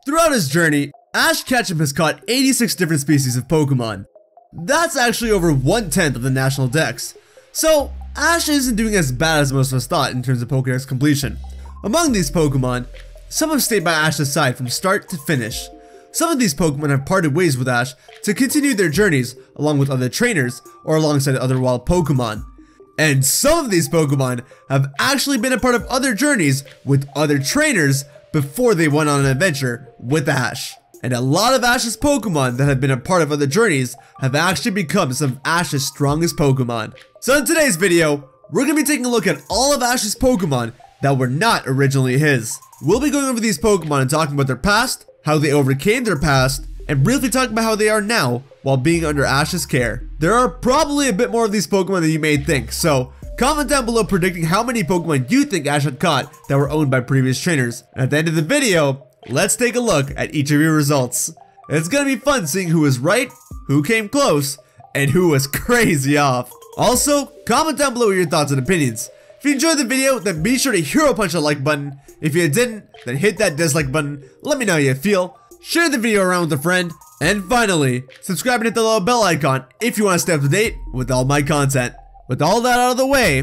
Throughout his journey, Ash Ketchum has caught 86 different species of Pokemon. That's actually over 1/10 of the national dex. So, Ash isn't doing as bad as most of us thought in terms of Pokédex completion. Among these Pokemon, some have stayed by Ash's side from start to finish. Some of these Pokemon have parted ways with Ash to continue their journeys along with other trainers or alongside other wild Pokemon. And some of these Pokemon have actually been a part of other journeys with other trainers before they went on an adventure with Ash. And a lot of Ash's Pokemon that have been a part of other journeys have actually become some of Ash's strongest Pokemon. So in today's video, we're going to be taking a look at all of Ash's Pokemon that were not originally his. We'll be going over these Pokemon and talking about their past, how they overcame their past, and briefly talking about how they are now while being under Ash's care. There are probably a bit more of these Pokemon than you may think, so comment down below predicting how many Pokemon you think Ash had caught that were owned by previous trainers. And at the end of the video, let's take a look at each of your results. It's gonna be fun seeing who was right, who came close, and who was crazy off. Also, comment down below your thoughts and opinions. If you enjoyed the video, then be sure to hero punch the like button. If you didn't, then hit that dislike button. Let me know how you feel. Share the video around with a friend. And finally, subscribe and hit the little bell icon if you want to stay up to date with all my content. With all that out of the way,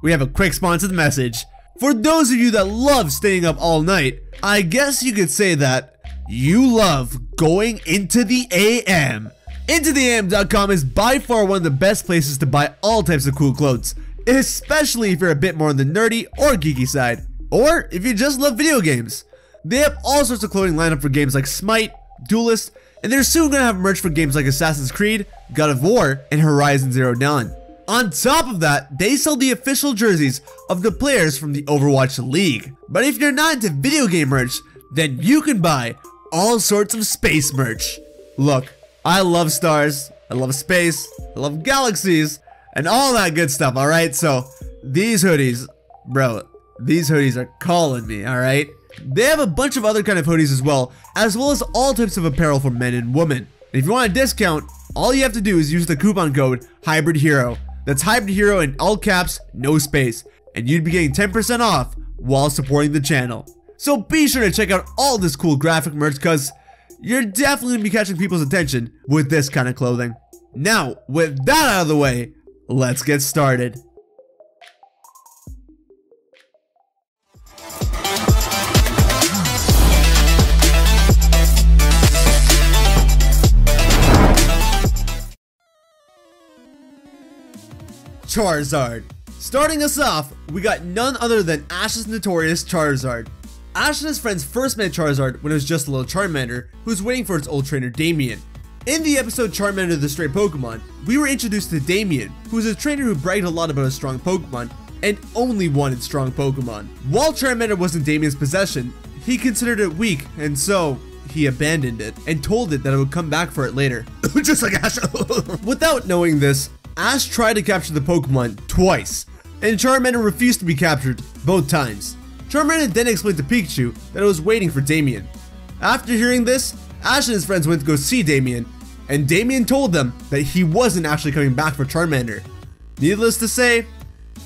we have a quick sponsored message. For those of you that love staying up all night, I guess you could say that you love going into the AM. IntoTheAM.com is by far one of the best places to buy all types of cool clothes, especially if you're a bit more on the nerdy or geeky side, or if you just love video games. They have all sorts of clothing lined up for games like Smite, Duelist, and they're soon gonna have merch for games like Assassin's Creed, God of War, and Horizon Zero Dawn. On top of that, they sell the official jerseys of the players from the Overwatch League. But if you're not into video game merch, then you can buy all sorts of space merch. Look, I love stars, I love space, I love galaxies, and all that good stuff, alright? So, these hoodies, bro, these hoodies are calling me, alright? They have a bunch of other kind of hoodies as well as all types of apparel for men and women. And if you want a discount, all you have to do is use the coupon code HybridHero. That's HybridHero in all caps, no space, and you'd be getting 10% off while supporting the channel. So be sure to check out all this cool graphic merch because you're definitely gonna be catching people's attention with this kind of clothing. Now, with that out of the way, let's get started. Charizard. Starting us off, we got none other than Ash's notorious Charizard. Ash and his friends first met Charizard when it was just a little Charmander who was waiting for its old trainer Damien. In the episode Charmander the Stray Pokemon, we were introduced to Damien, who was a trainer who bragged a lot about his strong Pokemon and only wanted strong Pokemon. While Charmander was in Damien's possession, he considered it weak, and so he abandoned it and told it that it would come back for it later. Just like Ash. Without knowing this, Ash tried to capture the Pokemon twice, and Charmander refused to be captured both times. Charmander then explained to Pikachu that it was waiting for Damien. After hearing this, Ash and his friends went to go see Damien, and Damien told them that he wasn't actually coming back for Charmander. Needless to say,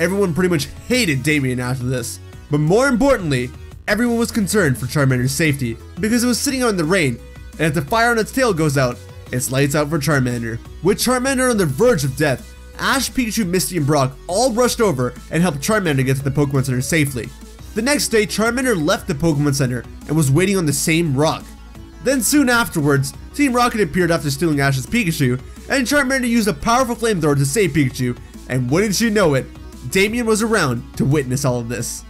everyone pretty much hated Damien after this, but more importantly, everyone was concerned for Charmander's safety because it was sitting out in the rain, and if the fire on its tail goes out, it's lights out for Charmander. With Charmander on the verge of death, Ash, Pikachu, Misty, and Brock all rushed over and helped Charmander get to the Pokemon Center safely. The next day, Charmander left the Pokemon Center and was waiting on the same rock. Then soon afterwards, Team Rocket appeared after stealing Ash's Pikachu, and Charmander used a powerful flamethrower to save Pikachu, and wouldn't you know it, Damien was around to witness all of this.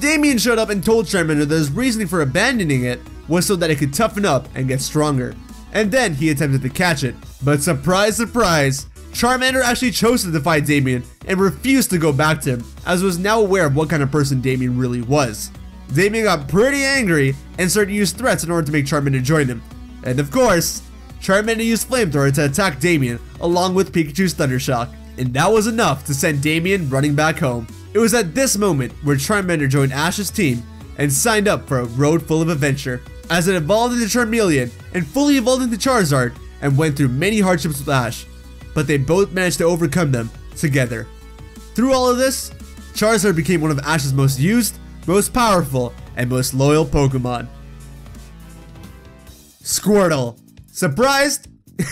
Damien showed up and told Charmander that his reasoning for abandoning it was so that it could toughen up and get stronger. And then he attempted to catch it, but surprise surprise, Charmander actually chose to defy Damien and refused to go back to him, as he was now aware of what kind of person Damien really was. Damien got pretty angry and started to use threats in order to make Charmander join him. And of course, Charmander used Flamethrower to attack Damien along with Pikachu's Thunder Shock, and that was enough to send Damien running back home. It was at this moment where Charmander joined Ash's team and signed up for a road full of adventure, as it evolved into Charmeleon and fully evolved into Charizard and went through many hardships with Ash, but they both managed to overcome them together. Through all of this, Charizard became one of Ash's most used, most powerful, and most loyal Pokemon. Squirtle. Surprised?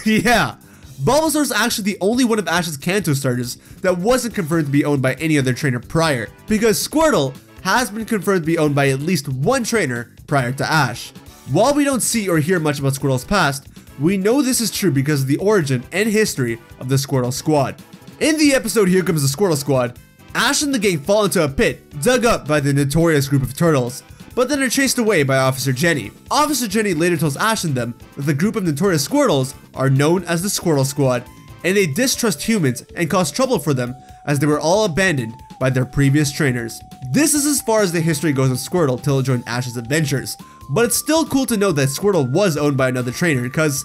Yeah. Bulbasaur is actually the only one of Ash's Kanto starters that wasn't confirmed to be owned by any other trainer prior, because Squirtle has been confirmed to be owned by at least one trainer prior to Ash. While we don't see or hear much about Squirtle's past, we know this is true because of the origin and history of the Squirtle Squad. In the episode Here Comes the Squirtle Squad, Ash and the gang fall into a pit dug up by the notorious group of turtles, but then are chased away by Officer Jenny. Officer Jenny later tells Ash and them that the group of notorious Squirtles are known as the Squirtle Squad, and they distrust humans and cause trouble for them as they were all abandoned by their previous trainers. This is as far as the history goes of Squirtle till it joined Ash's adventures, but it's still cool to know that Squirtle was owned by another trainer because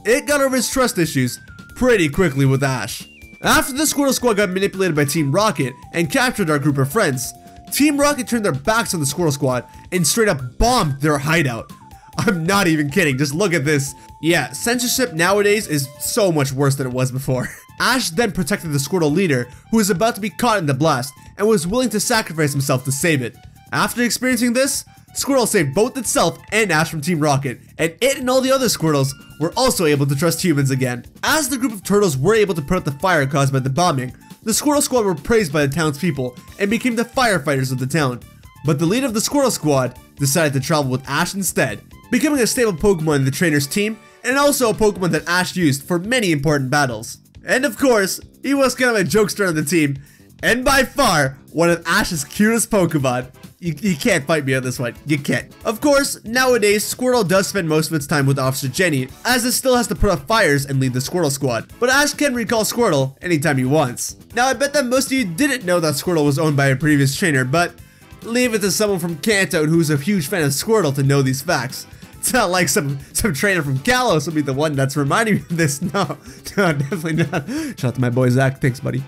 it got over its trust issues pretty quickly with Ash. After the Squirtle Squad got manipulated by Team Rocket and captured our group of friends, Team Rocket turned their backs on the Squirtle Squad and straight up bombed their hideout. I'm not even kidding, just look at this. Yeah, censorship nowadays is so much worse than it was before. Ash then protected the Squirtle leader, who was about to be caught in the blast, and was willing to sacrifice himself to save it. After experiencing this, Squirtle saved both itself and Ash from Team Rocket, and it and all the other Squirtles were also able to trust humans again. As the group of turtles were able to put out the fire caused by the bombing, the Squirtle Squad were praised by the townspeople and became the firefighters of the town. But the leader of the Squirtle Squad decided to travel with Ash instead, becoming a stable Pokemon in the trainer's team, and also a Pokemon that Ash used for many important battles. And of course, he was kind of a jokester on the team, and by far, one of Ash's cutest Pokemon. You can't fight me on this one, you can't. Of course, nowadays, Squirtle does spend most of its time with Officer Jenny, as it still has to put out fires and lead the Squirtle Squad, but Ash can recall Squirtle anytime he wants. Now I bet that most of you didn't know that Squirtle was owned by a previous trainer, but leave it to someone from Kanto who's a huge fan of Squirtle to know these facts. It's not like some trainer from Kalos will be the one that's reminding me of this. No, definitely not. Shout out to my boy Zach, thanks buddy.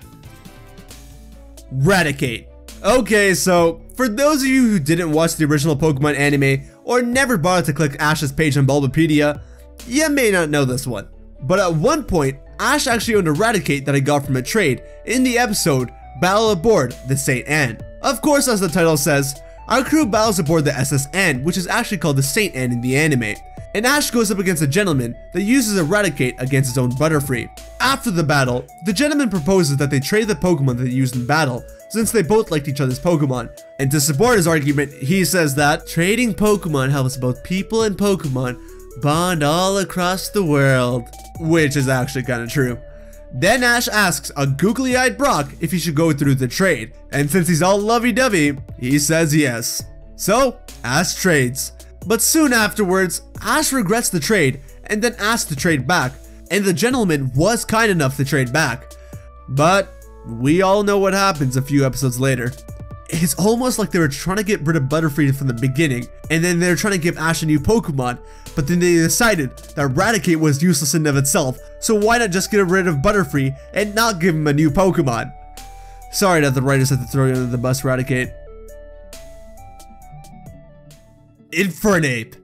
Radicate. Okay, so for those of you who didn't watch the original Pokemon anime or never bothered to click Ash's page on Bulbapedia, you may not know this one. But at one point, Ash actually owned a Radicate that I got from a trade in the episode Battle Aboard the St. Anne. Of course, as the title says, our crew battles aboard the SS Anne, which is actually called the St. Anne in the anime. And Ash goes up against a gentleman that uses a Radicate against his own Butterfree. After the battle, the gentleman proposes that they trade the Pokemon that they used in battle, since they both liked each other's Pokemon. And to support his argument, he says that trading Pokemon helps both people and Pokemon bond all across the world. Which is actually kind of true. Then Ash asks a googly-eyed Brock if he should go through the trade, and since he's all lovey-dovey, he says yes. So, Ash trades. But soon afterwards, Ash regrets the trade and then asks to trade back, and the gentleman was kind enough to trade back. But we all know what happens a few episodes later. It's almost like they were trying to get rid of Butterfree from the beginning, and then they're trying to give Ash a new Pokemon, but then they decided that Radicate was useless in and of itself, so why not just get rid of Butterfree and not give him a new Pokemon? Sorry that the writers had to throw you under the bus, Radicate. Infernape.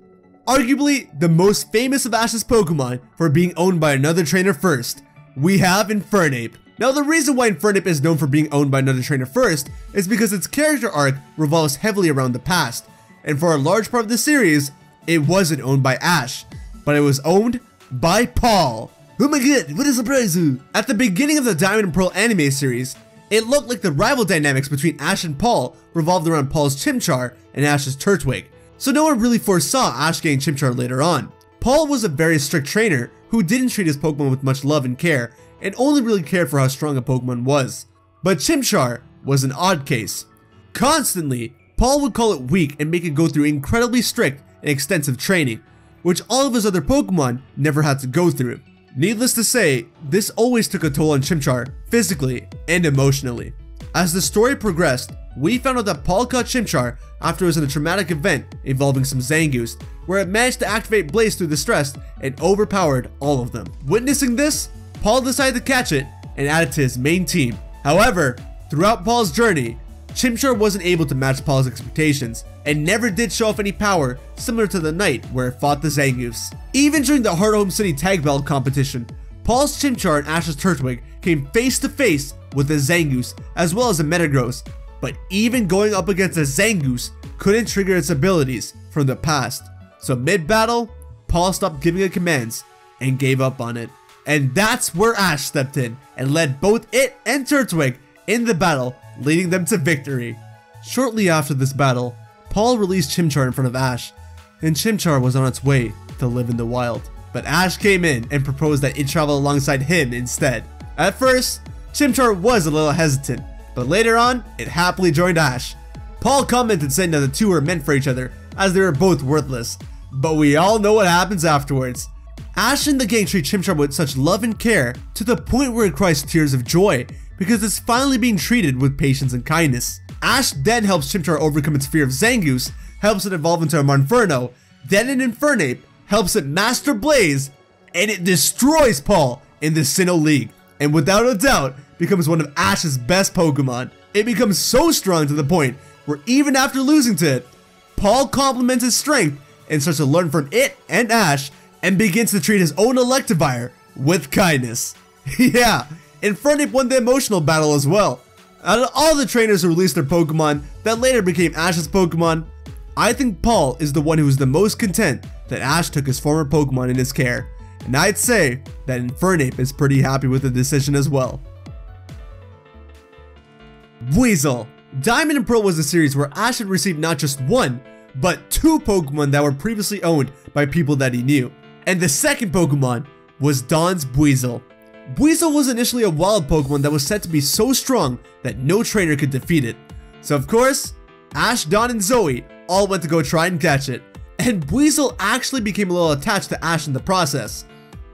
Arguably the most famous of Ash's Pokemon for being owned by another trainer first, we have Infernape. Now the reason why Infernape is known for being owned by another trainer first is because its character arc revolves heavily around the past, and for a large part of the series, it wasn't owned by Ash, but it was owned by Paul. Oh my god, what a surprise! At the beginning of the Diamond and Pearl anime series, it looked like the rival dynamics between Ash and Paul revolved around Paul's Chimchar and Ash's Turtwig, so no one really foresaw Ash getting Chimchar later on. Paul was a very strict trainer who didn't treat his Pokemon with much love and care, and only really cared for how strong a Pokemon was. But Chimchar was an odd case. Constantly, Paul would call it weak and make it go through incredibly strict and extensive training, which all of his other Pokemon never had to go through. Needless to say, this always took a toll on Chimchar, physically and emotionally. As the story progressed, we found out that Paul caught Chimchar after it was in a traumatic event involving some Zangoose, where it managed to activate Blaze through the stress and overpowered all of them. Witnessing this, Paul decided to catch it and add it to his main team. However, throughout Paul's journey, Chimchar wasn't able to match Paul's expectations and never did show off any power similar to the night where it fought the Zangoose. Even during the Heart Home City Tag Battle competition, Paul's Chimchar and Ash's Turtwig came face to face with the Zangoose as well as the Metagross, but even going up against the Zangoose couldn't trigger its abilities from the past. So mid-battle, Paul stopped giving it commands and gave up on it. And that's where Ash stepped in and led both it and Turtwig in the battle, leading them to victory. Shortly after this battle, Paul released Chimchar in front of Ash, and Chimchar was on its way to live in the wild. But Ash came in and proposed that it travel alongside him instead. At first, Chimchar was a little hesitant, but later on, it happily joined Ash. Paul commented saying that the two were meant for each other as they were both worthless, but we all know what happens afterwards. Ash and the gang treat Chimchar with such love and care to the point where it cries tears of joy because it's finally being treated with patience and kindness. Ash then helps Chimchar overcome its fear of Zangoose, helps it evolve into a Monferno, then an Infernape, helps it master Blaze, and it destroys Paul in the Sinnoh League, and without a doubt becomes one of Ash's best Pokemon. It becomes so strong to the point where even after losing to it, Paul compliments its strength and starts to learn from it and Ash and begins to treat his own Electivire with kindness. Yeah, Infernape won the emotional battle as well. Out of all the trainers who released their Pokemon that later became Ash's Pokemon, I think Paul is the one who is the most content that Ash took his former Pokemon in his care, and I'd say that Infernape is pretty happy with the decision as well. Weasel. Diamond and Pearl was a series where Ash had received not just one, but two Pokemon that were previously owned by people that he knew. And the second Pokemon was Dawn's Weasel. Weasel was initially a wild Pokemon that was said to be so strong that no trainer could defeat it. So of course, Ash, Dawn, and Zoe all went to go try and catch it. And Weasel actually became a little attached to Ash in the process.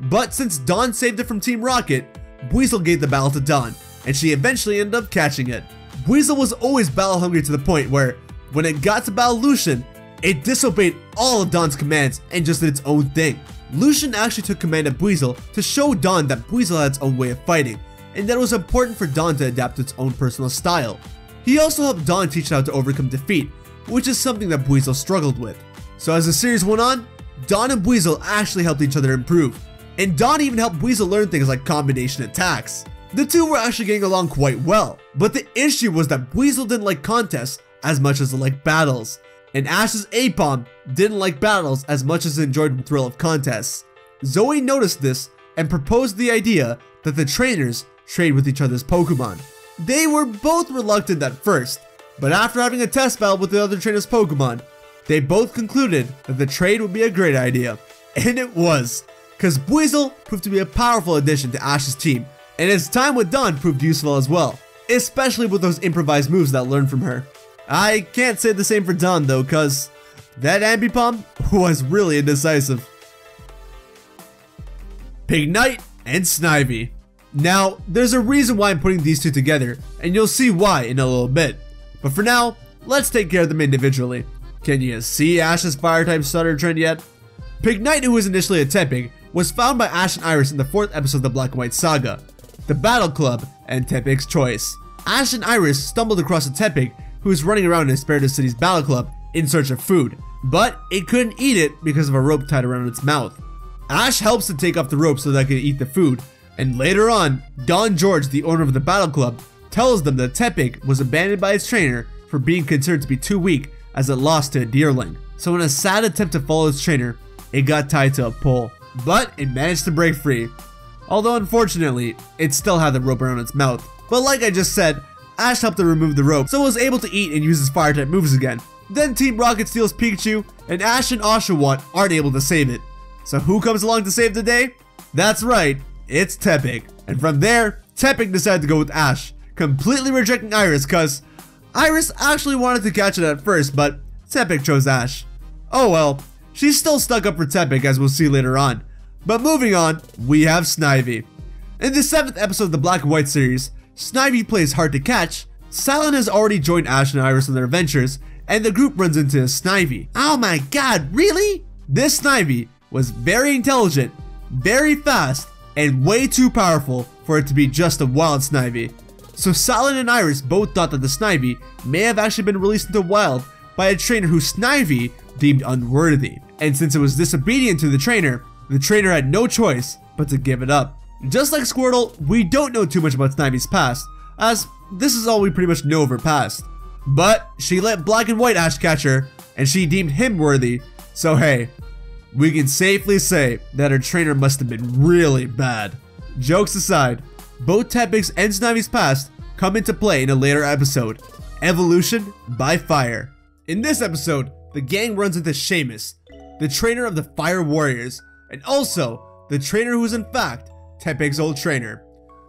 But since Dawn saved it from Team Rocket, Weasel gave the battle to Dawn, and she eventually ended up catching it. Weasel was always battle hungry to the point where, when it got to battle Lucian, it disobeyed all of Dawn's commands and just did its own thing. Lucian actually took command of Weasel to show Dawn that Weasel had its own way of fighting, and that it was important for Dawn to adapt to its own personal style. He also helped Dawn teach how to overcome defeat, which is something that Weasel struggled with. So as the series went on, Dawn and Weasel actually helped each other improve, and Dawn even helped Weasel learn things like combination attacks. The two were actually getting along quite well, but the issue was that Weasel didn't like contests as much as it liked battles, and Ash's Apom didn't like battles as much as it enjoyed the thrill of contests. Zoe noticed this and proposed the idea that the trainers trade with each other's Pokemon. They were both reluctant at first, but after having a test battle with the other trainers' Pokemon, they both concluded that the trade would be a great idea. And it was, because Weasel proved to be a powerful addition to Ash's team, and his time with Dawn proved useful as well, especially with those improvised moves that learned from her. I can't say the same for Dawn though, cause that Ambipom was really indecisive. Pignite and Snivy. Now, there's a reason why I'm putting these two together, and you'll see why in a little bit. But for now, let's take care of them individually. Can you see Ash's Fire-type starter trend yet? Pignite, who was initially a Tepig, was found by Ash and Iris in the 4th episode of the Black and White Saga, the Battle Club, and Tepig's Choice. Ash and Iris stumbled across a Tepig who was running around in Espiritu City's Battle Club in search of food, but it couldn't eat it because of a rope tied around its mouth. Ash helps to take off the rope so that it can eat the food, and later on, Don George, the owner of the Battle Club, tells them that Tepig was abandoned by its trainer for being considered to be too weak as it lost to a deerling. So in a sad attempt to follow its trainer, it got tied to a pole, but it managed to break free. Although unfortunately, it still had the rope around its mouth. But like I just said, Ash helped to remove the rope, so it was able to eat and use his Fire-type moves again. Then Team Rocket steals Pikachu, and Ash and Oshawott aren't able to save it. So who comes along to save the day? That's right, it's Tepig. And from there, Tepig decided to go with Ash, completely rejecting Iris cause Iris actually wanted to catch it at first, but Tepig chose Ash. Oh well, she's still stuck up for Tepig as we'll see later on. But moving on, we have Snivy. In the 7th episode of the Black and White series, Snivy plays hard to catch. Silent has already joined Ash and Iris on their adventures, and the group runs into a Snivy. Oh my god, really? This Snivy was very intelligent, very fast, and way too powerful for it to be just a wild Snivy. So Silent and Iris both thought that the Snivy may have actually been released into wild by a trainer who Snivy deemed unworthy. And since it was disobedient to the trainer had no choice but to give it up. Just like Squirtle, we don't know too much about Snivy's past, as this is all we pretty much know of her past. But she let Black and White Ash catch her, and she deemed him worthy, so hey, we can safely say that her trainer must have been really bad. Jokes aside, both Tepig's and Snivy's past come into play in a later episode, Evolution by Fire. In this episode, the gang runs into Seamus, the trainer of the Fire Warriors, and also the trainer who is in fact Tepig's old trainer.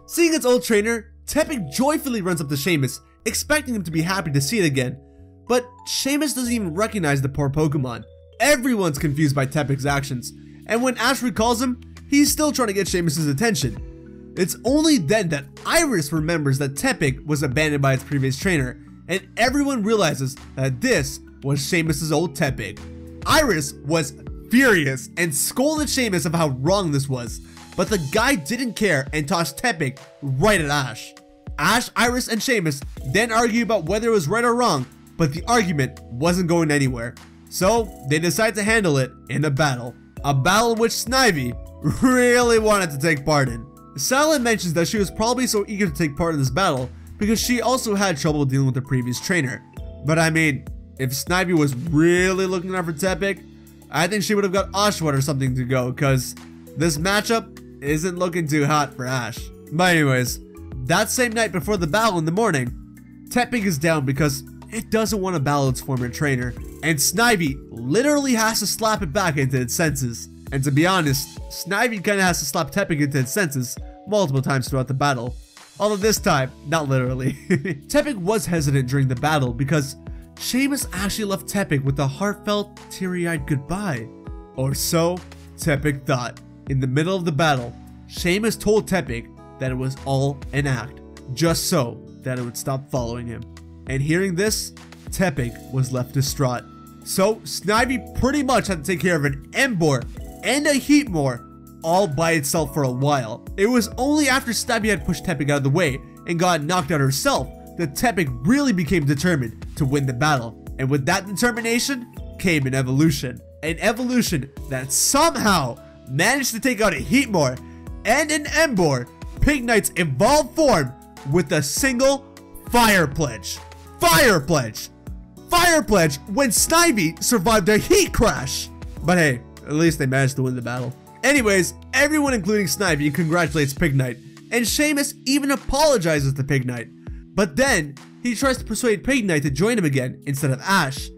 Seeing its old trainer, Tepig joyfully runs up to Seamus, expecting him to be happy to see it again. But Seamus doesn't even recognize the poor Pokemon. Everyone's confused by Tepig's actions, and when Ash recalls him, he's still trying to get Seamus' attention. It's only then that Iris remembers that Tepig was abandoned by its previous trainer, and everyone realizes that this was Seamus' old Tepig. Iris was furious and scolded Seamus of how wrong this was, but the guy didn't care and tossed Tepig right at Ash. Ash, Iris, and Seamus then argue about whether it was right or wrong, but the argument wasn't going anywhere. So they decide to handle it in a battle in which Snivy really wanted to take part in. Silent mentions that she was probably so eager to take part in this battle because she also had trouble dealing with the previous trainer. But I mean, if Snivy was really looking out for Tepig, I think she would have got Oshawott or something to go, because this matchup isn't looking too hot for Ash. But anyways, that same night before the battle in the morning, Tepig is down because it doesn't want to battle its former trainer, and Snivy literally has to slap it back into its senses. And to be honest, Snivy kinda has to slap Tepig into its senses multiple times throughout the battle. Although this time, not literally. Tepig was hesitant during the battle because Seamus actually left Tepig with a heartfelt, teary-eyed goodbye. Or so Tepig thought. In the middle of the battle, Seamus told Tepig that it was all an act, just so that it would stop following him. And hearing this, Tepig was left distraught. So Snivy pretty much had to take care of an Emboar and a Heatmor all by itself for a while. It was only after Snivy had pushed Tepig out of the way and got knocked out herself that Tepig really became determined to win the battle. And with that determination came an evolution. An evolution that somehow managed to take out a Heatmor and an Emboar, Pignite's evolved form, with a single Fire Pledge. Fire Pledge! Fire Pledge when Snivy survived a heat crash! But hey, at least they managed to win the battle. Anyways, everyone including Snivy congratulates Pignite, and Seamus even apologizes to Pignite. But then, he tries to persuade Pignite to join him again instead of Ash.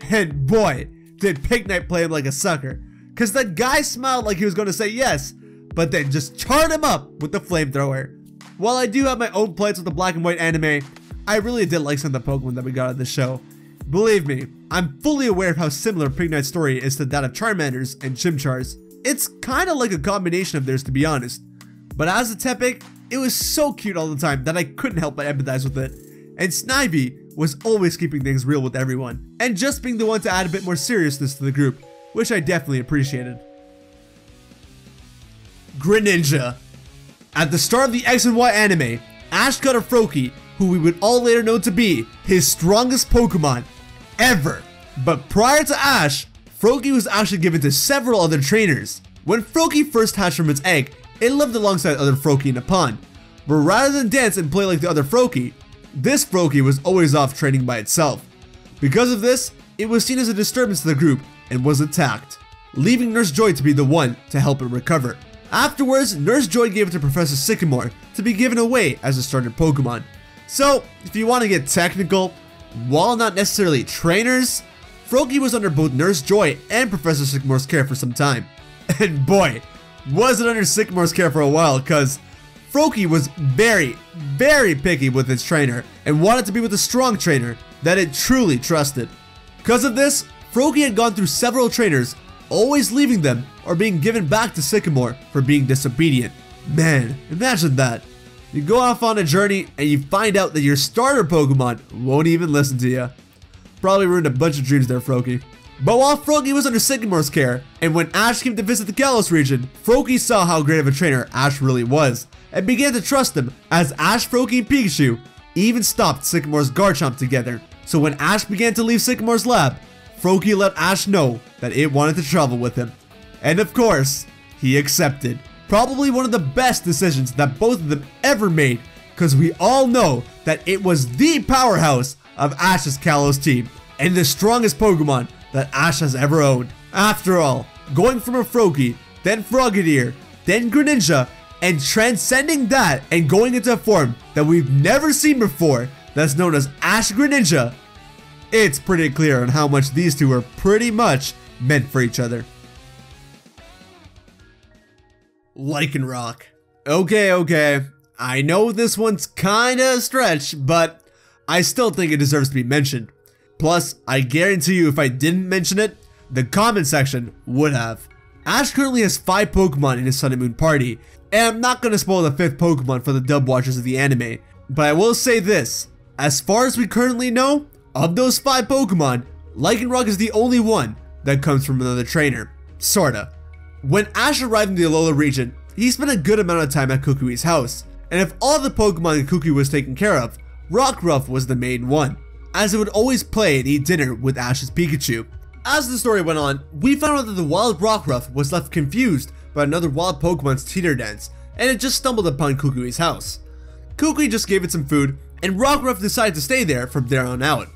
And boy, did Pignite play him like a sucker. Cause the guy smiled like he was gonna say yes, but then just charred him up with the flamethrower. While I do have my own plates with the black and white anime, I really did like some of the Pokemon that we got on this show. Believe me, I'm fully aware of how similar Pignite's story is to that of Charmander's and Chimchar's. It's kinda like a combination of theirs, to be honest. But as a Tepig, it was so cute all the time that I couldn't help but empathize with it. And Snivy was always keeping things real with everyone, and just being the one to add a bit more seriousness to the group, which I definitely appreciated. Greninja. At the start of the X and Y anime, Ash got a Froakie, who we would all later know to be his strongest Pokemon ever. But prior to Ash, Froakie was actually given to several other trainers. When Froakie first hatched from its egg, it lived alongside other Froakie in a pond. But rather than dance and play like the other Froakie, this Froakie was always off training by itself. Because of this, it was seen as a disturbance to the group and was attacked, leaving Nurse Joy to be the one to help it recover. Afterwards, Nurse Joy gave it to Professor Sycamore to be given away as a starter Pokemon. So, if you want to get technical, while not necessarily trainers, Froakie was under both Nurse Joy and Professor Sycamore's care for some time. And boy, was it under Sycamore's care for a while, cause Froakie was very, very picky with its trainer and wanted to be with a strong trainer that it truly trusted. Because of this, Froakie had gone through several trainers, always leaving them or being given back to Sycamore for being disobedient. Man, imagine that. You go off on a journey and you find out that your starter Pokemon won't even listen to you. Probably ruined a bunch of dreams there, Froakie. But while Froakie was under Sycamore's care, and when Ash came to visit the Kalos region, Froakie saw how great of a trainer Ash really was, and began to trust him, as Ash, Froakie, and Pikachu even stopped Sycamore's Garchomp together. So when Ash began to leave Sycamore's lab, Froakie let Ash know that it wanted to travel with him. And of course, he accepted. Probably one of the best decisions that both of them ever made, because we all know that it was the powerhouse of Ash's Kalos team, and the strongest Pokemon that Ash has ever owned. After all, going from a Froakie, then Frogadier, then Greninja, and transcending that and going into a form that we've never seen before that's known as Ash Greninja, it's pretty clear on how much these two are pretty much meant for each other. Lycanrock. Okay, I know this one's kinda a stretch, but I still think it deserves to be mentioned. Plus, I guarantee you if I didn't mention it, the comment section would have. Ash currently has 5 Pokemon in his Sun and Moon party, and I'm not gonna spoil the 5th Pokemon for the dub watchers of the anime, but I will say this, as far as we currently know, of those 5 Pokemon, Lycanrock is the only one that comes from another trainer, sorta. When Ash arrived in the Alola region, he spent a good amount of time at Kukui's house, and if all the Pokemon in Kukui was taken care of, Rockruff was the main one, as it would always play and eat dinner with Ash's Pikachu. As the story went on, we found out that the wild Rockruff was left confused by another wild Pokemon's teeter dance, and it just stumbled upon Kukui's house. Kukui just gave it some food, and Rockruff decided to stay there from there on out.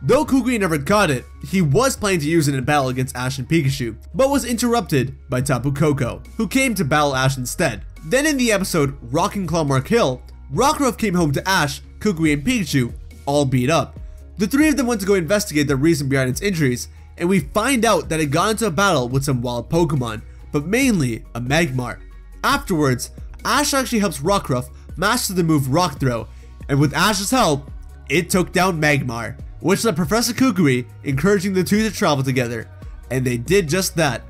Though Kukui never caught it, he was planning to use it in battle against Ash and Pikachu, but was interrupted by Tapu Koko, who came to battle Ash instead. Then in the episode Rockin' Clawmark Hill, Rockruff came home to Ash, Kukui, and Pikachu, all beat up. The 3 of them went to go investigate the reason behind its injuries, and we find out that it got into a battle with some wild Pokemon, but mainly a Magmar. Afterwards, Ash actually helps Rockruff master the move Rock Throw, and with Ash's help, it took down Magmar, which led Professor Kukui encouraging the two to travel together, and they did just that.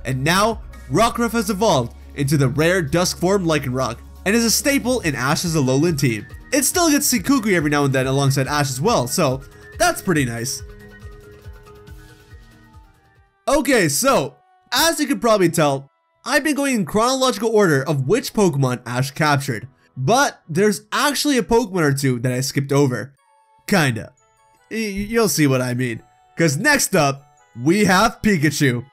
And now, Rockruff has evolved into the rare Dusk form Lycanrock, and is a staple in Ash's Alolan team. It still gets to see Kukui every now and then alongside Ash as well, so that's pretty nice. Okay, so, as you could probably tell, I've been going in chronological order of which Pokemon Ash captured, but there's actually a Pokemon or two that I skipped over. Kinda. You'll see what I mean. Cause next up, we have Pikachu.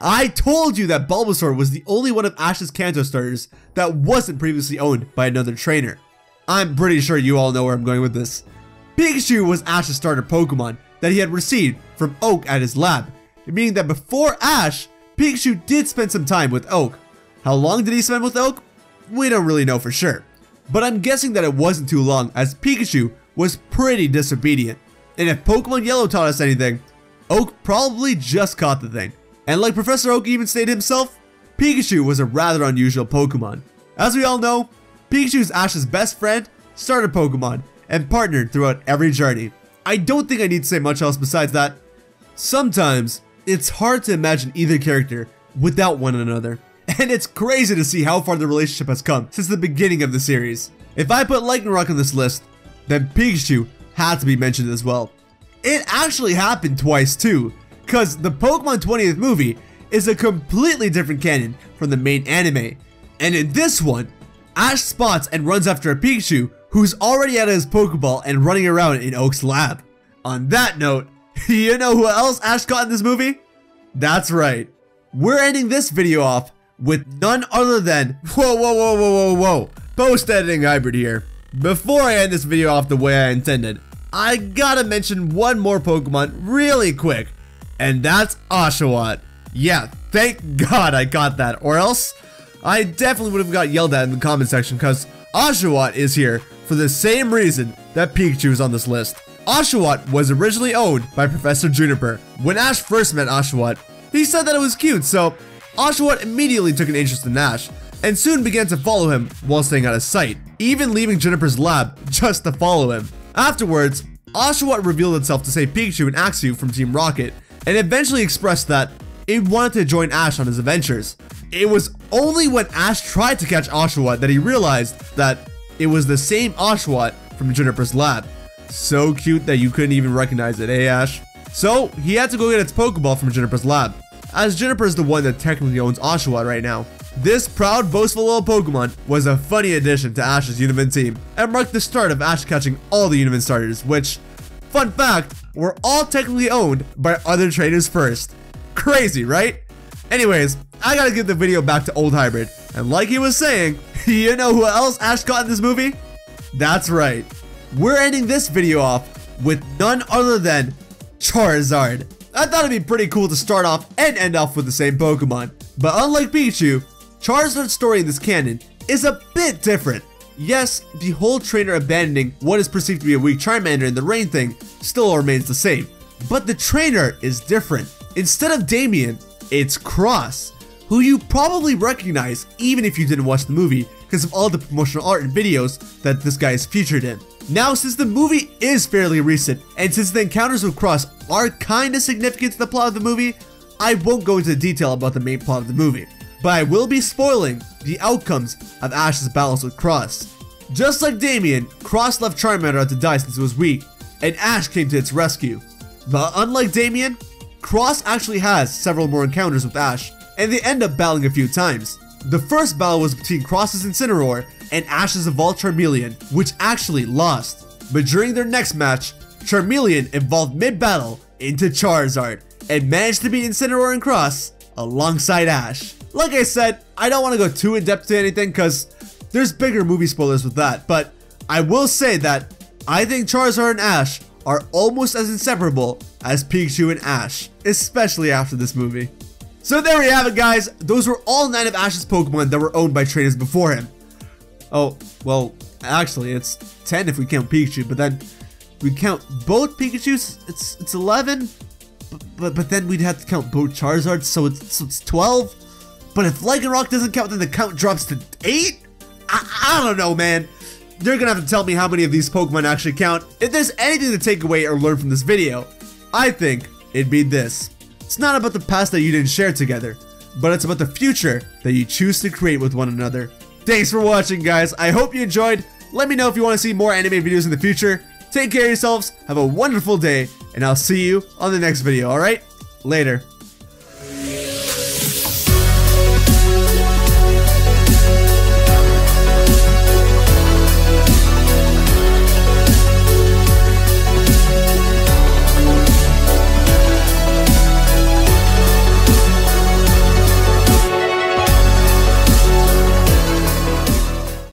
I told you that Bulbasaur was the only one of Ash's Kanto starters that wasn't previously owned by another trainer. I'm pretty sure you all know where I'm going with this. Pikachu was Ash's starter Pokemon that he had received from Oak at his lab, meaning that before Ash, Pikachu did spend some time with Oak. How long did he spend with Oak? We don't really know for sure, but I'm guessing that it wasn't too long as Pikachu was pretty disobedient. And if Pokemon Yellow taught us anything, Oak probably just caught the thing. And like Professor Oak even stated himself, Pikachu was a rather unusual Pokemon. As we all know, Pikachu is Ash's best friend, starter Pokemon, and partnered throughout every journey. I don't think I need to say much else besides that. Sometimes, it's hard to imagine either character without one another. And it's crazy to see how far the relationship has come since the beginning of the series. If I put Lycanrock on this list, then Pikachu had to be mentioned as well. It actually happened twice too, cause the Pokemon 20th movie is a completely different canon from the main anime. And in this one, Ash spots and runs after a Pikachu who's already out of his Pokeball and running around in Oak's lab. On that note, you know who else Ash caught in this movie? That's right. We're ending this video off with none other than whoa, post-editing hybrid here. Before I end this video off the way I intended, I gotta mention one more Pokemon really quick, and that's Oshawott. Yeah, thank God I got that, or else I definitely would have got yelled at in the comment section because Oshawott is here for the same reason that Pikachu is on this list. Oshawott was originally owned by Professor Juniper. When Ash first met Oshawott, he said that it was cute, so Oshawott immediately took an interest in Ash, and soon began to follow him while staying out of sight, even leaving Juniper's lab just to follow him. Afterwards, Oshawott revealed itself to save Pikachu and Axew from Team Rocket, and eventually expressed that it wanted to join Ash on his adventures. It was only when Ash tried to catch Oshawott that he realized that it was the same Oshawott from Juniper's lab. So cute that you couldn't even recognize it, eh Ash? So he had to go get its Pokeball from Juniper's lab, as Juniper is the one that technically owns Oshawott right now. This proud, boastful little Pokemon was a funny addition to Ash's Univen team, and marked the start of Ash catching all the Univen starters, which, fun fact, were all technically owned by other trainers first. Crazy, right? Anyways, I gotta give the video back to Old Hybrid, and like he was saying, you know who else Ash caught in this movie? That's right. We're ending this video off with none other than Charizard. I thought it'd be pretty cool to start off and end off with the same Pokemon. But unlike Pikachu, Charizard's story in this canon is a bit different. Yes, the whole trainer abandoning what is perceived to be a weak Charmander and the rain thing still remains the same, but the trainer is different. Instead of Damien, it's Cross, who you probably recognize even if you didn't watch the movie because of all the promotional art and videos that this guy is featured in. Now, since the movie is fairly recent, and since the encounters with Cross are kinda significant to the plot of the movie, I won't go into detail about the main plot of the movie, but I will be spoiling the outcomes of Ash's battles with Cross. Just like Damien, Cross left Charmander out to die since it was weak, and Ash came to its rescue. But unlike Damien, Cross actually has several more encounters with Ash, and they end up battling a few times. The first battle was between Cross's Incineroar and Ash's evolved Charmeleon, which actually lost. But during their next match, Charmeleon evolved mid-battle into Charizard, and managed to beat Incineroar and Cross alongside Ash. Like I said, I don't want to go too in-depth to anything because there's bigger movie spoilers with that, but I will say that I think Charizard and Ash are almost as inseparable as Pikachu and Ash, especially after this movie. So there we have it, guys. Those were all 9 of Ash's Pokemon that were owned by trainers before him. Oh, well, actually, it's 10 if we count Pikachu, but then we count both Pikachus, it's 11. But then we'd have to count both Charizards, so it's 12. But if Lycanrock doesn't count, then the count drops to 8? I don't know, man. You're gonna have to tell me how many of these Pokemon actually count. If there's anything to take away or learn from this video, I think it'd be this. It's not about the past that you didn't share together, but it's about the future that you choose to create with one another. Thanks for watching, guys. I hope you enjoyed. Let me know if you want to see more anime videos in the future. Take care of yourselves, have a wonderful day, and I'll see you on the next video, alright? Later.